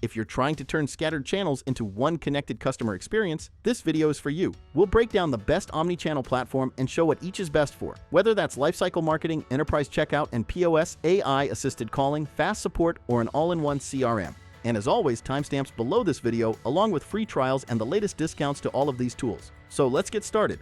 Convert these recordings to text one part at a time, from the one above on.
If you're trying to turn scattered channels into one connected customer experience, this video is for you. We'll break down the best omnichannel platform and show what each is best for. Whether that's lifecycle marketing, enterprise checkout and POS, AI-assisted calling, fast support, or an all-in-one CRM. And as always, timestamps below this video, along with free trials and the latest discounts to all of these tools. So let's get started.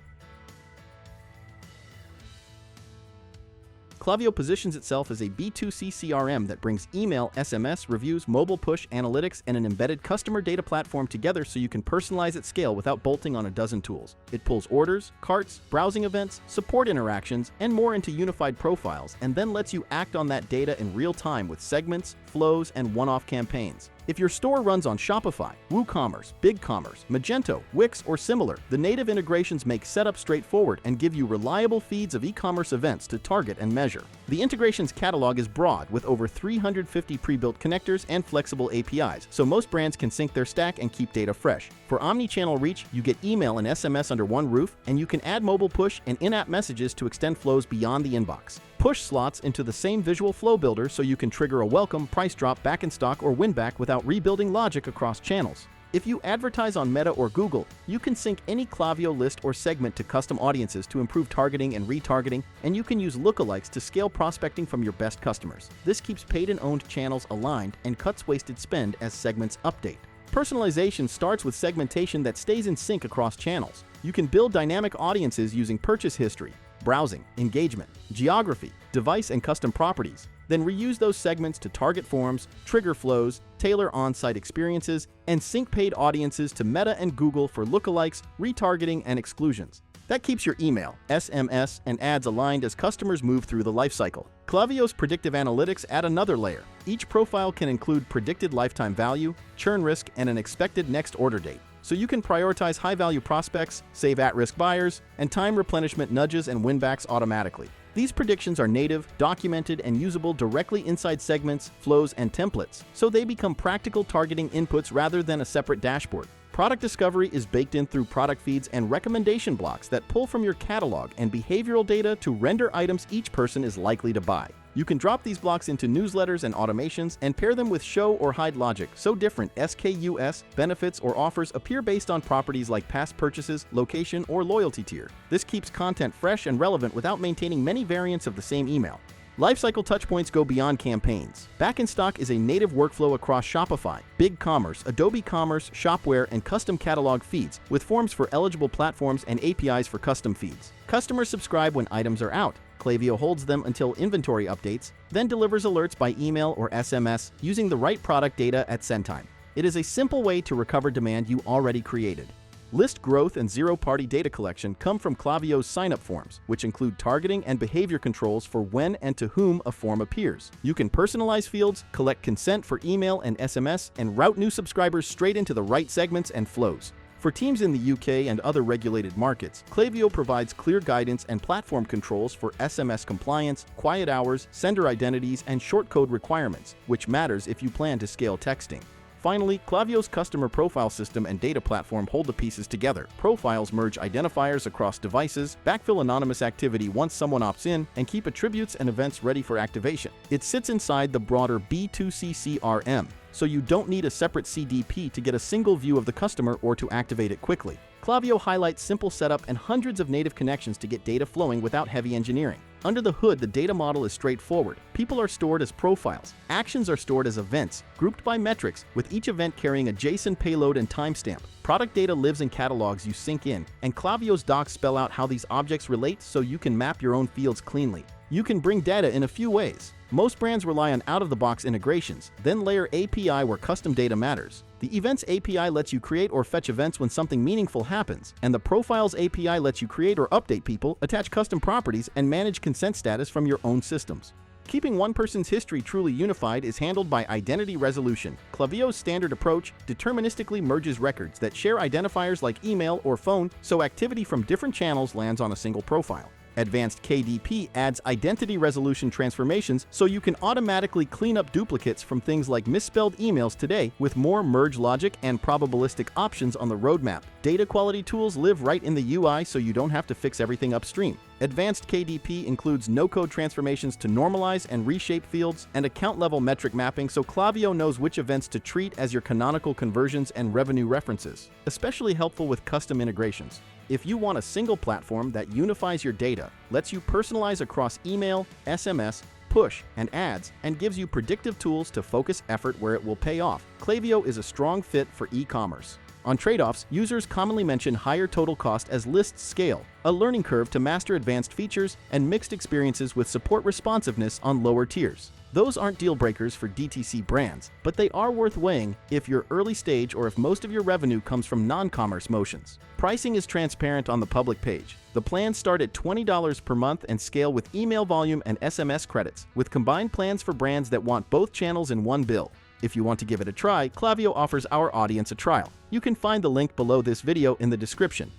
Klaviyo positions itself as a B2C CRM that brings email, SMS, reviews, mobile push, analytics, and an embedded customer data platform together so you can personalize at scale without bolting on a dozen tools. It pulls orders, carts, browsing events, support interactions, and more into unified profiles, and then lets you act on that data in real time with segments, flows, and one-off campaigns. If your store runs on Shopify, WooCommerce, BigCommerce, Magento, Wix, or similar, the native integrations make setup straightforward and give you reliable feeds of e-commerce events to target and measure. The integrations catalog is broad with over 350 pre-built connectors and flexible APIs, so most brands can sync their stack and keep data fresh. For omnichannel reach, you get email and SMS under one roof, and you can add mobile push and in-app messages to extend flows beyond the inbox. Push slots into the same visual flow builder so you can trigger a welcome, price drop, back in stock, or win back without rebuilding logic across channels. If you advertise on Meta or Google, you can sync any Klaviyo list or segment to custom audiences to improve targeting and retargeting, and you can use lookalikes to scale prospecting from your best customers. This keeps paid and owned channels aligned and cuts wasted spend as segments update. Personalization starts with segmentation that stays in sync across channels. You can build dynamic audiences using purchase history, browsing, engagement, geography, device, and custom properties. Then reuse those segments to target forms, trigger flows, tailor on-site experiences, and sync paid audiences to Meta and Google for lookalikes, retargeting, and exclusions. That keeps your email, SMS, and ads aligned as customers move through the lifecycle. Klaviyo's predictive analytics add another layer. Each profile can include predicted lifetime value, churn risk, and an expected next order date. So you can prioritize high-value prospects, save at-risk buyers, and time replenishment nudges and winbacks automatically. These predictions are native, documented, and usable directly inside segments, flows, and templates, so they become practical targeting inputs rather than a separate dashboard. Product discovery is baked in through product feeds and recommendation blocks that pull from your catalog and behavioral data to render items each person is likely to buy. You can drop these blocks into newsletters and automations and pair them with show or hide logic, so different SKUs, benefits, or offers appear based on properties like past purchases, location, or loyalty tier. This keeps content fresh and relevant without maintaining many variants of the same email. Lifecycle touchpoints go beyond campaigns. Back in stock is a native workflow across Shopify, BigCommerce, Adobe Commerce, Shopware, and custom catalog feeds, with forms for eligible platforms and APIs for custom feeds. Customers subscribe when items are out. Klaviyo holds them until inventory updates, then delivers alerts by email or SMS using the right product data at send time. It is a simple way to recover demand you already created. List growth and zero-party data collection come from Klaviyo's sign-up forms, which include targeting and behavior controls for when and to whom a form appears. You can personalize fields, collect consent for email and SMS, and route new subscribers straight into the right segments and flows. For teams in the UK and other regulated markets, Klaviyo provides clear guidance and platform controls for SMS compliance, quiet hours, sender identities, and shortcode requirements, which matters if you plan to scale texting. Finally, Klaviyo's customer profile system and data platform hold the pieces together. Profiles merge identifiers across devices, backfill anonymous activity once someone opts in, and keep attributes and events ready for activation. It sits inside the broader B2C CRM, so you don't need a separate CDP to get a single view of the customer or to activate it quickly. Klaviyo highlights simple setup and hundreds of native connections to get data flowing without heavy engineering. Under the hood, the data model is straightforward. People are stored as profiles. Actions are stored as events, grouped by metrics, with each event carrying a JSON payload and timestamp. Product data lives in catalogs you sync in, and Klaviyo's docs spell out how these objects relate so you can map your own fields cleanly. You can bring data in a few ways. Most brands rely on out-of-the-box integrations, then layer API where custom data matters. The Events API lets you create or fetch events when something meaningful happens, and the Profiles API lets you create or update people, attach custom properties, and manage consent status from your own systems. Keeping one person's history truly unified is handled by identity resolution. Klaviyo's standard approach deterministically merges records that share identifiers like email or phone, so activity from different channels lands on a single profile. Advanced KDP adds identity resolution transformations so you can automatically clean up duplicates from things like misspelled emails today with more merge logic and probabilistic options on the roadmap. Data quality tools live right in the UI so you don't have to fix everything upstream. Advanced KDP includes no-code transformations to normalize and reshape fields and account-level metric mapping, so Klaviyo knows which events to treat as your canonical conversions and revenue references, especially helpful with custom integrations. If you want a single platform that unifies your data, lets you personalize across email, SMS, push, and ads, and gives you predictive tools to focus effort where it will pay off, Klaviyo is a strong fit for e-commerce. On trade-offs, users commonly mention higher total cost as lists scale, a learning curve to master advanced features, and mixed experiences with support responsiveness on lower tiers. Those aren't deal breakers for DTC brands, but they are worth weighing if you're early stage or if most of your revenue comes from non-commerce motions. Pricing is transparent on the public page. The plans start at $20 per month and scale with email volume and SMS credits, with combined plans for brands that want both channels in one bill. If you want to give it a try, Klaviyo offers our audience a trial. You can find the link below this video in the description.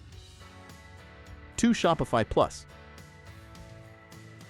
2. Shopify Plus.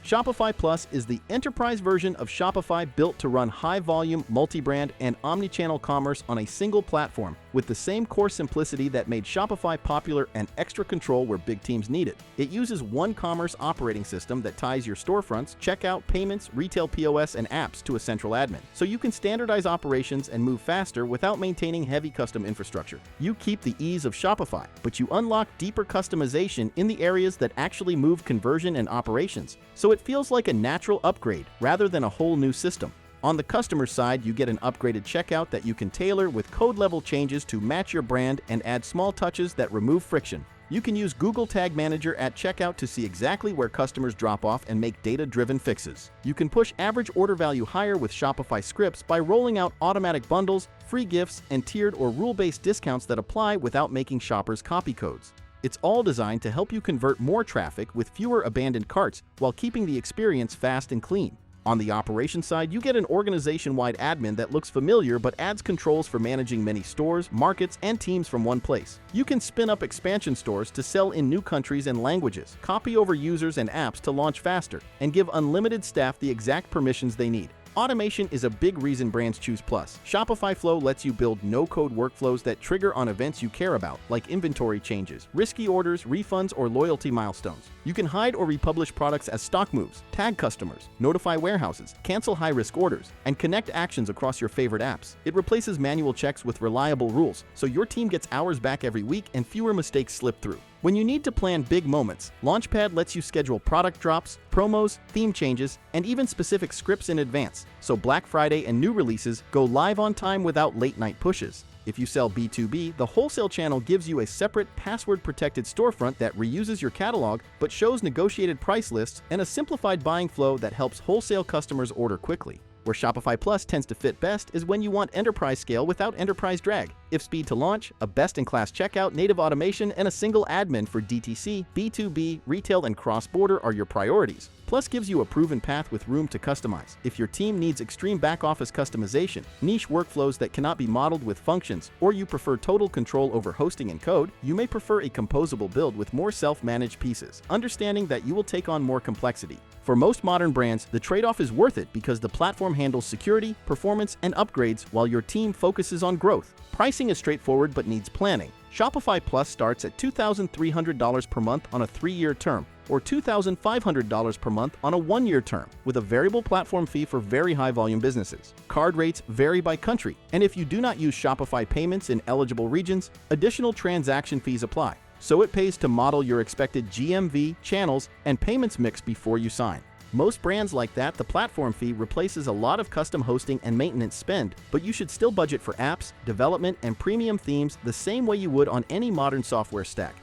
Shopify Plus is the enterprise version of Shopify built to run high-volume, multi-brand, and omnichannel commerce on a single platform, with the same core simplicity that made Shopify popular and extra control where big teams need it. It uses one commerce operating system that ties your storefronts, checkout, payments, retail POS, and apps to a central admin, so you can standardize operations and move faster without maintaining heavy custom infrastructure. You keep the ease of Shopify, but you unlock deeper customization in the areas that actually move conversion and operations, so it feels like a natural upgrade rather than a whole new system. On the customer side, you get an upgraded checkout that you can tailor with code-level changes to match your brand and add small touches that remove friction. You can use Google Tag Manager at checkout to see exactly where customers drop off and make data-driven fixes. You can push average order value higher with Shopify scripts by rolling out automatic bundles, free gifts, and tiered or rule-based discounts that apply without making shoppers copy codes. It's all designed to help you convert more traffic with fewer abandoned carts while keeping the experience fast and clean. On the operations side, you get an organization-wide admin that looks familiar but adds controls for managing many stores, markets, and teams from one place. You can spin up expansion stores to sell in new countries and languages, copy over users and apps to launch faster, and give unlimited staff the exact permissions they need. Automation is a big reason brands choose Plus. Shopify Flow lets you build no-code workflows that trigger on events you care about, like inventory changes, risky orders, refunds, or loyalty milestones. You can hide or republish products as stock moves, tag customers, notify warehouses, cancel high-risk orders, and connect actions across your favorite apps. It replaces manual checks with reliable rules, so your team gets hours back every week and fewer mistakes slip through. When you need to plan big moments, Launchpad lets you schedule product drops, promos, theme changes, and even specific scripts in advance, so Black Friday and new releases go live on time without late-night pushes. If you sell B2B, the wholesale channel gives you a separate, password-protected storefront that reuses your catalog but shows negotiated price lists and a simplified buying flow that helps wholesale customers order quickly. Where Shopify Plus tends to fit best is when you want enterprise scale without enterprise drag. If speed to launch, a best-in-class checkout, native automation, and a single admin for DTC, B2B, retail, and cross-border are your priorities, Plus gives you a proven path with room to customize. If your team needs extreme back-office customization, niche workflows that cannot be modeled with functions, or you prefer total control over hosting and code, you may prefer a composable build with more self-managed pieces, understanding that you will take on more complexity. For most modern brands, the trade-off is worth it because the platform handles security, performance, and upgrades while your team focuses on growth. Pricing is straightforward but needs planning. Shopify Plus starts at $2,300 per month on a 3-year term, or $2,500 per month on a 1-year term, with a variable platform fee for very high-volume businesses. Card rates vary by country, and if you do not use Shopify payments in eligible regions, additional transaction fees apply. So it pays to model your expected GMV, channels, and payments mix before you sign. Most brands like that, the platform fee replaces a lot of custom hosting and maintenance spend, but you should still budget for apps, development, and premium themes the same way you would on any modern software stack.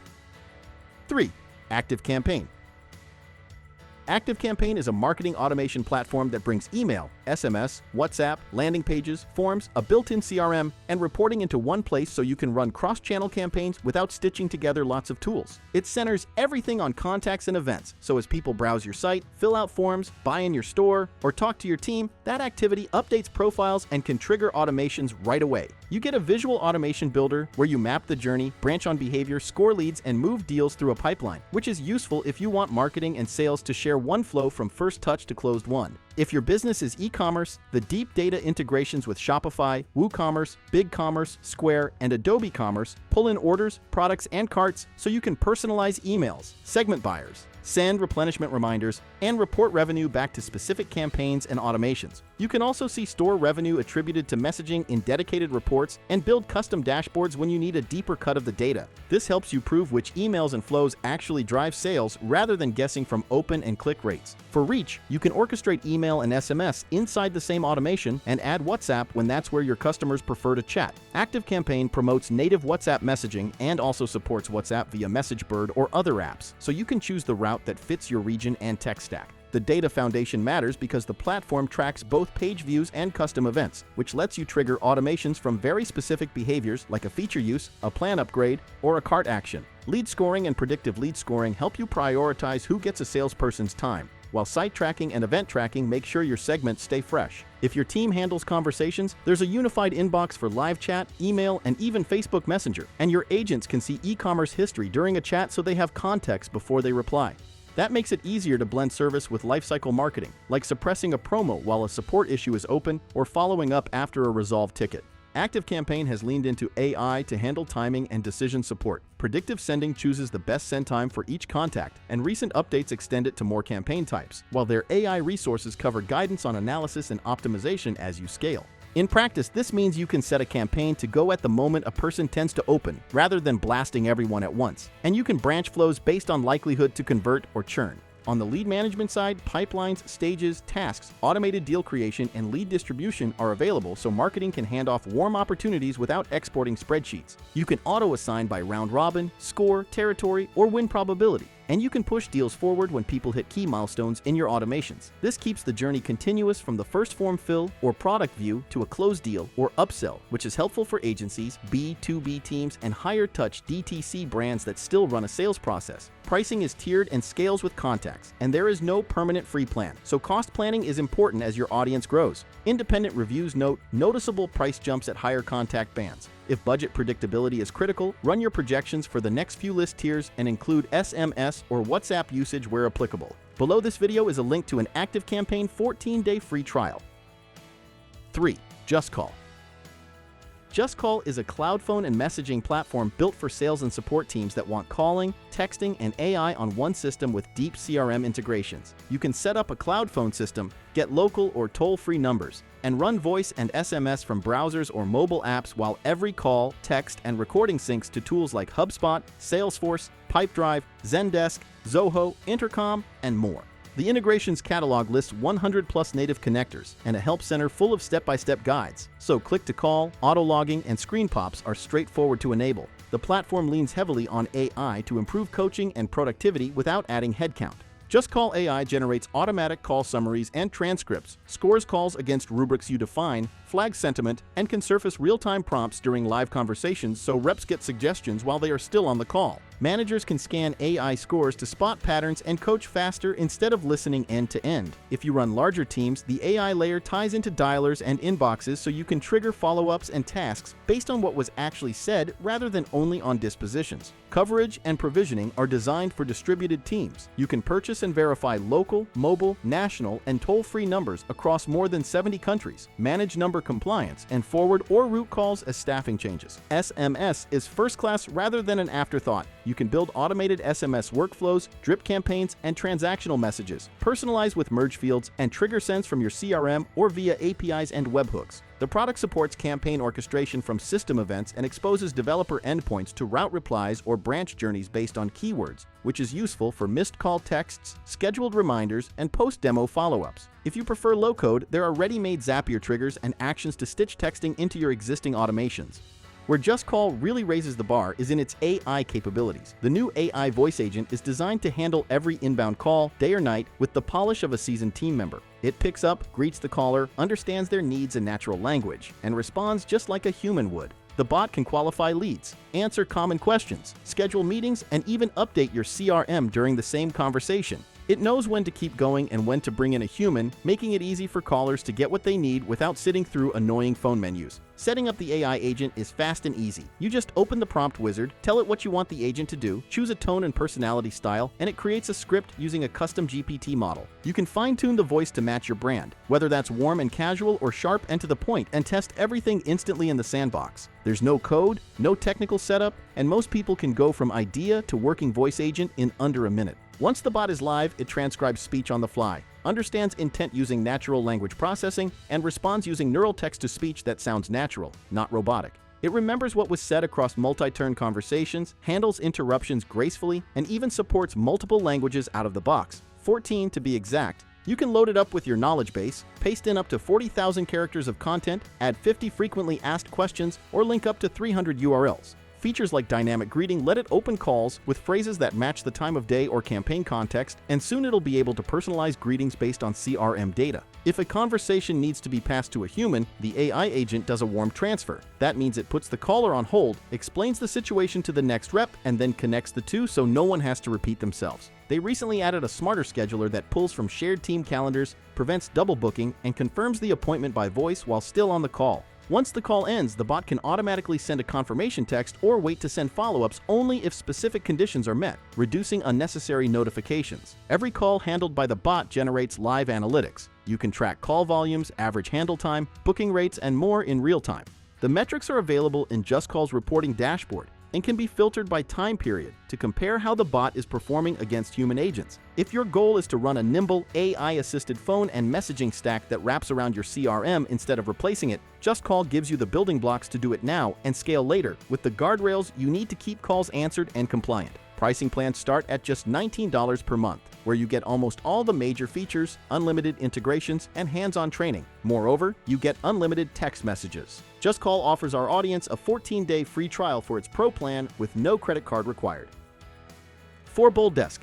3. ActiveCampaign. ActiveCampaign is a marketing automation platform that brings email, SMS, WhatsApp, landing pages, forms, a built-in CRM, and reporting into one place so you can run cross-channel campaigns without stitching together lots of tools. It centers everything on contacts and events, so as people browse your site, fill out forms, buy in your store, or talk to your team, that activity updates profiles and can trigger automations right away. You get a visual automation builder where you map the journey, branch on behavior, score leads, and move deals through a pipeline, which is useful if you want marketing and sales to share one flow from first touch to closed won. If your business is e-commerce, the deep data integrations with Shopify, WooCommerce, BigCommerce, Square, and Adobe Commerce pull in orders, products, and carts so you can personalize emails, segment buyers, send replenishment reminders, and report revenue back to specific campaigns and automations. You can also see store revenue attributed to messaging in dedicated reports and build custom dashboards when you need a deeper cut of the data. This helps you prove which emails and flows actually drive sales rather than guessing from open and click rates. For reach, you can orchestrate email and SMS inside the same automation and add WhatsApp when that's where your customers prefer to chat. ActiveCampaign promotes native WhatsApp messaging and also supports WhatsApp via MessageBird or other apps, so you can choose the route that fits your region and tech stack. The data foundation matters because the platform tracks both page views and custom events, which lets you trigger automations from very specific behaviors like a feature use, a plan upgrade, or a cart action. Lead scoring and predictive lead scoring help you prioritize who gets a salesperson's time, while site tracking and event tracking make sure your segments stay fresh. If your team handles conversations, there's a unified inbox for live chat, email, and even Facebook Messenger, and your agents can see e-commerce history during a chat so they have context before they reply. That makes it easier to blend service with lifecycle marketing, like suppressing a promo while a support issue is open or following up after a resolved ticket. ActiveCampaign has leaned into AI to handle timing and decision support. Predictive sending chooses the best send time for each contact, and recent updates extend it to more campaign types, while their AI resources cover guidance on analysis and optimization as you scale. In practice, this means you can set a campaign to go at the moment a person tends to open, rather than blasting everyone at once. And you can branch flows based on likelihood to convert or churn. On the lead management side, pipelines, stages, tasks, automated deal creation, and lead distribution are available so marketing can hand off warm opportunities without exporting spreadsheets. You can auto-assign by round robin, score, territory, or win probability. And you can push deals forward when people hit key milestones in your automations. This keeps the journey continuous from the first form fill or product view to a closed deal or upsell, which is helpful for agencies, B2B teams, and higher touch DTC brands that still run a sales process. Pricing is tiered and scales with contacts, and there is no permanent free plan, so cost planning is important as your audience grows. Independent reviews note noticeable price jumps at higher contact bands. If budget predictability is critical, run your projections for the next few list tiers and include SMS or WhatsApp usage where applicable. Below this video is a link to an ActiveCampaign 14-day free trial. 3. JustCall. JustCall is a cloud phone and messaging platform built for sales and support teams that want calling, texting, and AI on one system with deep CRM integrations. You can set up a cloud phone system, get local or toll-free numbers, and run voice and SMS from browsers or mobile apps while every call, text, and recording syncs to tools like HubSpot, Salesforce, Pipedrive, Zendesk, Zoho, Intercom, and more. The integrations catalog lists 100+ native connectors and a help center full of step-by-step guides, so click-to-call, auto-logging, and screen pops are straightforward to enable. The platform leans heavily on AI to improve coaching and productivity without adding headcount. JustCall AI generates automatic call summaries and transcripts, scores calls against rubrics you define, flags sentiment, and can surface real-time prompts during live conversations so reps get suggestions while they are still on the call. Managers can scan AI scores to spot patterns and coach faster instead of listening end-to-end. If you run larger teams, the AI layer ties into dialers and inboxes so you can trigger follow-ups and tasks based on what was actually said rather than only on dispositions. Coverage and provisioning are designed for distributed teams. You can purchase and verify local, mobile, national, and toll-free numbers across more than 70 countries, manage number compliance, and forward or route calls as staffing changes. SMS is first class rather than an afterthought. You can build automated SMS workflows, drip campaigns, and transactional messages, personalize with merge fields, and trigger sends from your CRM or via APIs and webhooks. The product supports campaign orchestration from system events and exposes developer endpoints to route replies or branch journeys based on keywords, which is useful for missed call texts, scheduled reminders, and post-demo follow-ups. If you prefer low-code, there are ready-made Zapier triggers and actions to stitch texting into your existing automations. Where JustCall really raises the bar is in its AI capabilities. The new AI voice agent is designed to handle every inbound call, day or night, with the polish of a seasoned team member. It picks up, greets the caller, understands their needs in natural language, and responds just like a human would. The bot can qualify leads, answer common questions, schedule meetings, and even update your CRM during the same conversation. It knows when to keep going and when to bring in a human, making it easy for callers to get what they need without sitting through annoying phone menus. Setting up the AI agent is fast and easy. You just open the prompt wizard, tell it what you want the agent to do, choose a tone and personality style, and it creates a script using a custom GPT model. You can fine-tune the voice to match your brand, whether that's warm and casual or sharp and to the point, and test everything instantly in the sandbox. There's no code, no technical setup, and most people can go from idea to working voice agent in under a minute. Once the bot is live, it transcribes speech on the fly, understands intent using natural language processing, and responds using neural text-to-speech that sounds natural, not robotic. It remembers what was said across multi-turn conversations, handles interruptions gracefully, and even supports multiple languages out of the box, 14 to be exact. You can load it up with your knowledge base, paste in up to 40,000 characters of content, add 50 frequently asked questions, or link up to 300 URLs. Features like dynamic greeting let it open calls with phrases that match the time of day or campaign context, and soon it'll be able to personalize greetings based on CRM data. If a conversation needs to be passed to a human, the AI agent does a warm transfer. That means it puts the caller on hold, explains the situation to the next rep, and then connects the two so no one has to repeat themselves. They recently added a smarter scheduler that pulls from shared team calendars, prevents double booking, and confirms the appointment by voice while still on the call. Once the call ends, the bot can automatically send a confirmation text or wait to send follow-ups only if specific conditions are met, reducing unnecessary notifications. Every call handled by the bot generates live analytics. You can track call volumes, average handle time, booking rates, and more in real time. The metrics are available in JustCall's reporting dashboard and can be filtered by time period to compare how the bot is performing against human agents. If your goal is to run a nimble, AI-assisted phone and messaging stack that wraps around your CRM instead of replacing it, JustCall gives you the building blocks to do it now and scale later with the guardrails you need to keep calls answered and compliant. Pricing plans start at just $19 per month, where you get almost all the major features, unlimited integrations, and hands-on training. Moreover, you get unlimited text messages. JustCall offers our audience a 14-day free trial for its Pro plan with no credit card required. For BoldDesk.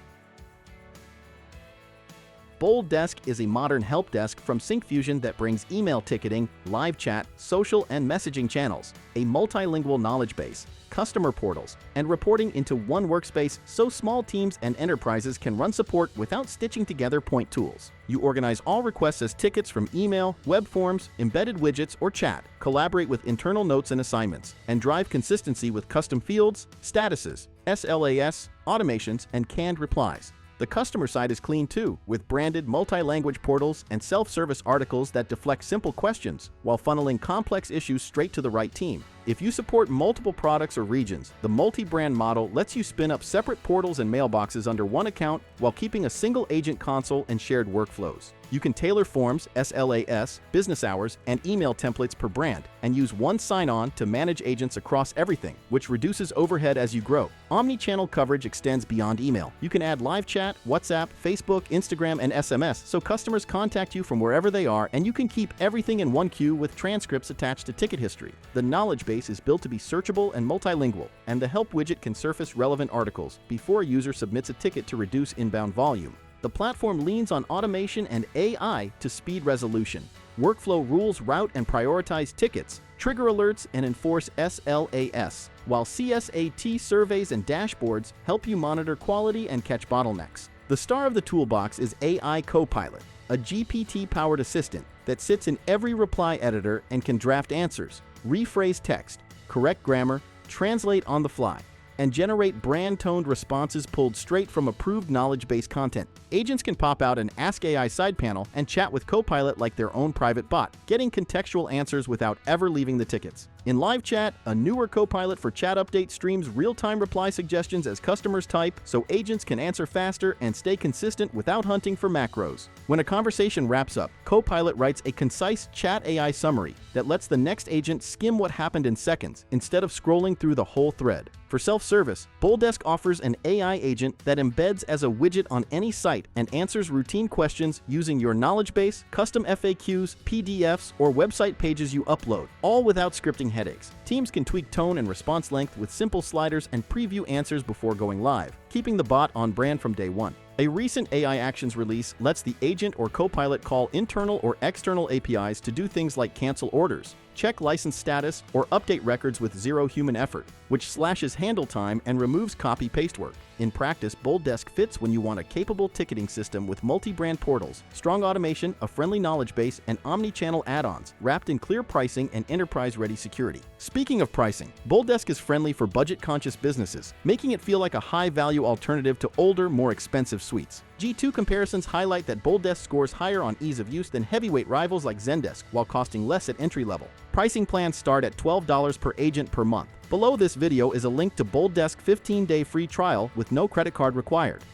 BoldDesk is a modern help desk from Syncfusion that brings email ticketing, live chat, social and messaging channels, a multilingual knowledge base, customer portals, and reporting into one workspace so small teams and enterprises can run support without stitching together point tools. You organize all requests as tickets from email, web forms, embedded widgets, or chat, collaborate with internal notes and assignments, and drive consistency with custom fields, statuses, SLAs, automations, and canned replies. The customer side is clean too, with branded multi-language portals and self-service articles that deflect simple questions while funneling complex issues straight to the right team. If you support multiple products or regions, the multi-brand model lets you spin up separate portals and mailboxes under one account while keeping a single agent console and shared workflows. You can tailor forms, SLAs, business hours, and email templates per brand, and use one sign-on to manage agents across everything, which reduces overhead as you grow. Omnichannel coverage extends beyond email. You can add live chat, WhatsApp, Facebook, Instagram, and SMS, so customers contact you from wherever they are, and you can keep everything in one queue with transcripts attached to ticket history. The knowledge base is built to be searchable and multilingual, and the help widget can surface relevant articles before a user submits a ticket to reduce inbound volume. The platform leans on automation and AI to speed resolution. Workflow rules route and prioritize tickets, trigger alerts, and enforce SLAs, while CSAT surveys and dashboards help you monitor quality and catch bottlenecks. The star of the toolbox is AI Copilot, a GPT-powered assistant that sits in every reply editor and can draft answers, rephrase text, correct grammar, translate on the fly, and generate brand-toned responses pulled straight from approved knowledge-based content. Agents can pop out an Ask AI side panel and chat with Copilot like their own private bot, getting contextual answers without ever leaving the tickets. In live chat, a newer Copilot for chat update streams real-time reply suggestions as customers type, so agents can answer faster and stay consistent without hunting for macros. When a conversation wraps up, Copilot writes a concise chat AI summary that lets the next agent skim what happened in seconds instead of scrolling through the whole thread. For self-service, BoldDesk offers an AI agent that embeds as a widget on any site and answers routine questions using your knowledge base, custom FAQs, PDFs, or website pages you upload, all without scripting headaches. Teams can tweak tone and response length with simple sliders and preview answers before going live, keeping the bot on brand from day one. A recent AI Actions release lets the agent or Copilot call internal or external APIs to do things like cancel orders, check license status, or update records with zero human effort, which slashes handle time and removes copy-paste work. In practice, BoldDesk fits when you want a capable ticketing system with multi-brand portals, strong automation, a friendly knowledge base, and omni-channel add-ons, wrapped in clear pricing and enterprise-ready security. Speaking of pricing, BoldDesk is friendly for budget-conscious businesses, making it feel like a high-value alternative to older, more expensive suites. G2 comparisons highlight that BoldDesk scores higher on ease of use than heavyweight rivals like Zendesk, while costing less at entry level. Pricing plans start at $12 per agent per month. Below this video is a link to BoldDesk 15-day free trial with no credit card required.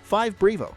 5. Brevo.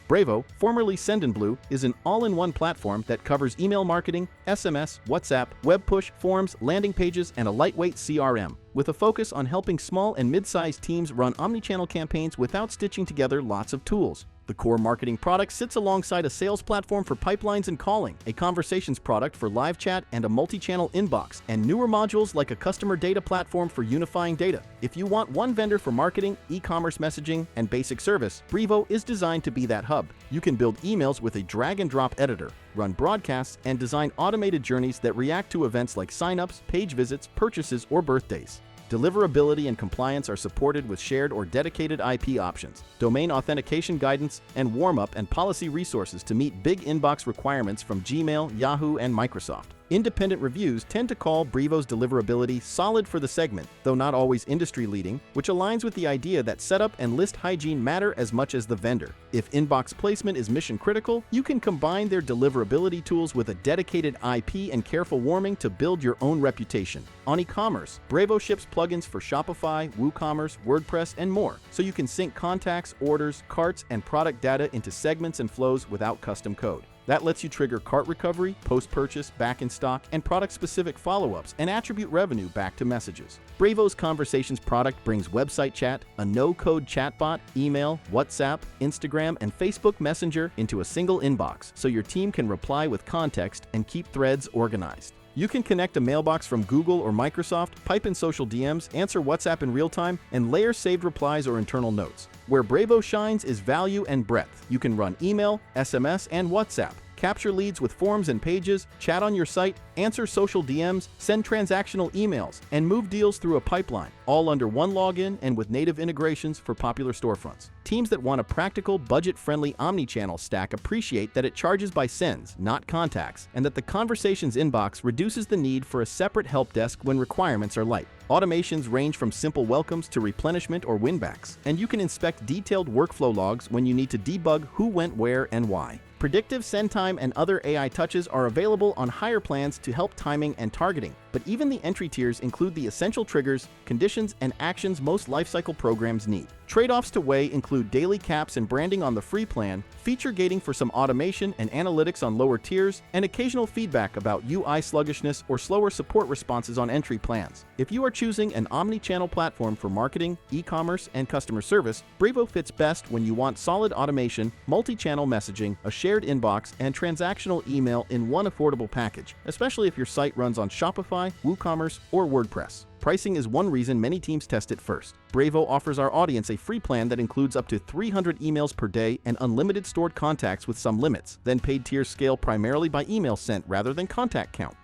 Brevo, formerly Sendinblue, is an all-in-one platform that covers email marketing, SMS, WhatsApp, web push, forms, landing pages, and a lightweight CRM, with a focus on helping small and mid-sized teams run omnichannel campaigns without stitching together lots of tools. The core marketing product sits alongside a sales platform for pipelines and calling, a conversations product for live chat and a multi-channel inbox, and newer modules like a customer data platform for unifying data. If you want one vendor for marketing, e-commerce messaging, and basic service, Brevo is designed to be that hub. You can build emails with a drag-and-drop editor, run broadcasts, and design automated journeys that react to events like signups, page visits, purchases, or birthdays. Deliverability and compliance are supported with shared or dedicated IP options, domain authentication guidance, and warm-up and policy resources to meet big inbox requirements from Gmail, Yahoo, and Microsoft. Independent reviews tend to call Brevo's deliverability solid for the segment, though not always industry-leading, which aligns with the idea that setup and list hygiene matter as much as the vendor. If inbox placement is mission-critical, you can combine their deliverability tools with a dedicated IP and careful warming to build your own reputation. On e-commerce, Brevo ships plugins for Shopify, WooCommerce, WordPress, and more, so you can sync contacts, orders, carts, and product data into segments and flows without custom code. That lets you trigger cart recovery, post-purchase, back in stock, and product-specific follow-ups, and attribute revenue back to messages. Brevo's Conversations product brings website chat, a no-code chatbot, email, WhatsApp, Instagram, and Facebook Messenger into a single inbox, so your team can reply with context and keep threads organized. You can connect a mailbox from Google or Microsoft, pipe in social DMs, answer WhatsApp in real time, and layer saved replies or internal notes. Where Brevo shines is value and breadth. You can run email, SMS, and WhatsApp, capture leads with forms and pages, chat on your site, answer social DMs, send transactional emails, and move deals through a pipeline, all under one login and with native integrations for popular storefronts. Teams that want a practical, budget-friendly omnichannel stack appreciate that it charges by sends, not contacts, and that the Conversations inbox reduces the need for a separate help desk when requirements are light. Automations range from simple welcomes to replenishment or winbacks, and you can inspect detailed workflow logs when you need to debug who went where and why. Predictive send time and other AI touches are available on higher plans to help timing and targeting, but even the entry tiers include the essential triggers, conditions, and actions most lifecycle programs need. Trade-offs to weigh include daily caps and branding on the free plan, feature gating for some automation and analytics on lower tiers, and occasional feedback about UI sluggishness or slower support responses on entry plans. If you are choosing an omni-channel platform for marketing, e-commerce, and customer service, Brevo fits best when you want solid automation, multi-channel messaging, a shared inbox, and transactional email in one affordable package, especially if your site runs on Shopify, WooCommerce, or WordPress. Pricing is one reason many teams test it first. Brevo offers our audience a free plan that includes up to 300 emails per day and unlimited stored contacts with some limits. Then paid tiers scale primarily by email sent rather than contact count.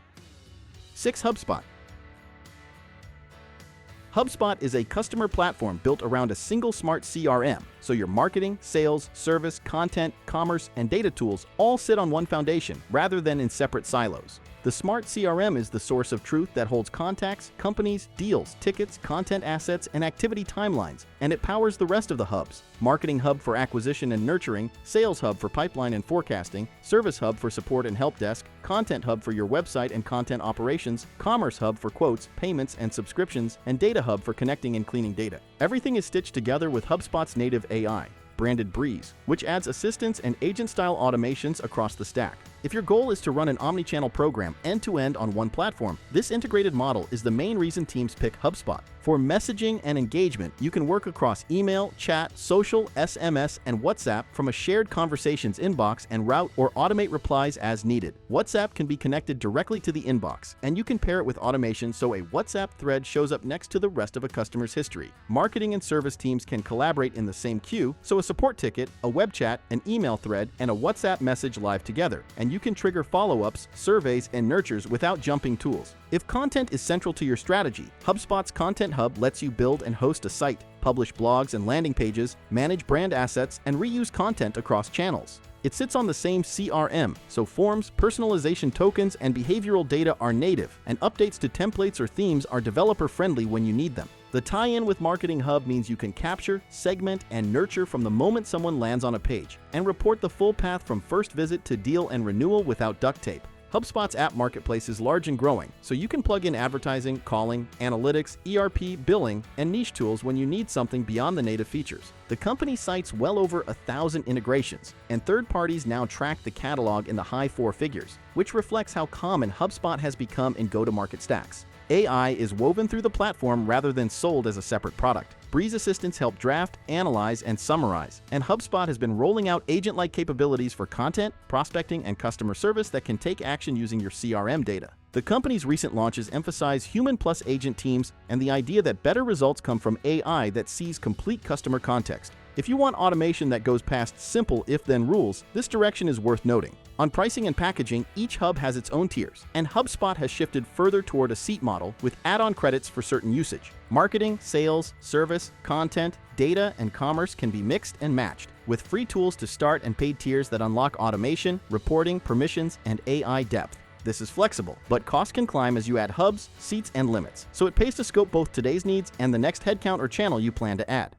6. HubSpot. HubSpot is a customer platform built around a single smart CRM, so your marketing, sales, service, content, commerce, and data tools all sit on one foundation rather than in separate silos. The smart CRM is the source of truth that holds contacts, companies, deals, tickets, content assets, and activity timelines, and it powers the rest of the hubs. Marketing Hub for acquisition and nurturing, Sales Hub for pipeline and forecasting, Service Hub for support and help desk, Content Hub for your website and content operations, Commerce Hub for quotes, payments, and subscriptions, and Data Hub for connecting and cleaning data. Everything is stitched together with HubSpot's native AI, branded Breeze, which adds assistance and agent-style automations across the stack. If your goal is to run an omnichannel program end-to-end on one platform, this integrated model is the main reason teams pick HubSpot. For messaging and engagement, you can work across email, chat, social, SMS, and WhatsApp from a shared conversations inbox and route or automate replies as needed. WhatsApp can be connected directly to the inbox, and you can pair it with automation so a WhatsApp thread shows up next to the rest of a customer's history. Marketing and service teams can collaborate in the same queue, so a support ticket, a web chat, an email thread, and a WhatsApp message live together, and you can trigger follow-ups, surveys, and nurtures without jumping tools. If content is central to your strategy, HubSpot's Content Hub lets you build and host a site, publish blogs and landing pages, manage brand assets, and reuse content across channels. It sits on the same CRM, so forms, personalization tokens, and behavioral data are native, and updates to templates or themes are developer-friendly when you need them. The tie-in with Marketing Hub means you can capture, segment, and nurture from the moment someone lands on a page, and report the full path from first visit to deal and renewal without duct tape. HubSpot's app marketplace is large and growing, so you can plug in advertising, calling, analytics, ERP, billing, and niche tools when you need something beyond the native features. The company cites well over 1,000 integrations, and third parties now track the catalog in the high four figures, which reflects how common HubSpot has become in go-to-market stacks. AI is woven through the platform rather than sold as a separate product. Breeze assistants help draft, analyze, and summarize, and HubSpot has been rolling out agent-like capabilities for content, prospecting, and customer service that can take action using your CRM data. The company's recent launches emphasize human plus agent teams and the idea that better results come from AI that sees complete customer context. If you want automation that goes past simple if-then rules, this direction is worth noting. On pricing and packaging, each hub has its own tiers, and HubSpot has shifted further toward a seat model with add-on credits for certain usage. Marketing, sales, service, content, data, and commerce can be mixed and matched, with free tools to start and paid tiers that unlock automation, reporting, permissions, and AI depth. This is flexible, but costs can climb as you add hubs, seats, and limits, so it pays to scope both today's needs and the next headcount or channel you plan to add.